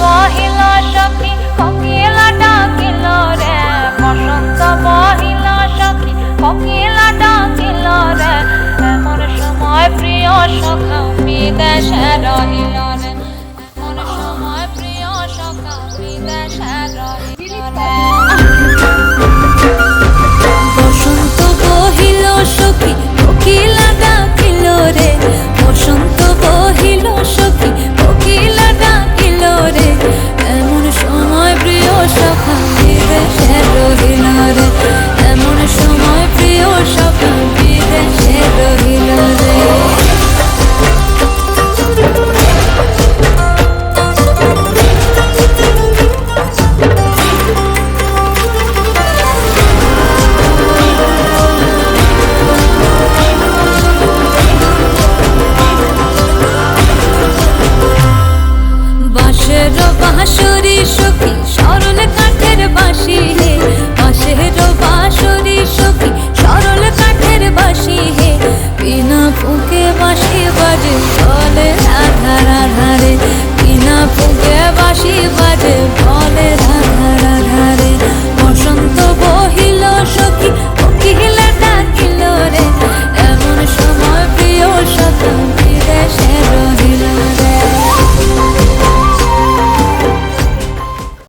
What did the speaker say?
বহিল সখী কোকিলা ডাকিল রে, বসন্ত বহিল সখী কোকিলা ডাকিল রে, এমন সময় প্রিয় সখা বিদেশে রহিল রে, এমন সময় প্রিয় সখা বিদেশে রহিল রে। বসন্ত বহিল সখী কোকিলা ডাকিল রে, বসন্ত বহিল সখী কোকিলা ডাকিল রে, এমন সময় প্রিয় সখা বিদেশে রহিল রে, এমন সময় প্রিয় সখা বিদেশে রহিল রে। বাঁশরি সখী সরল কাঠের বাঁশি হে,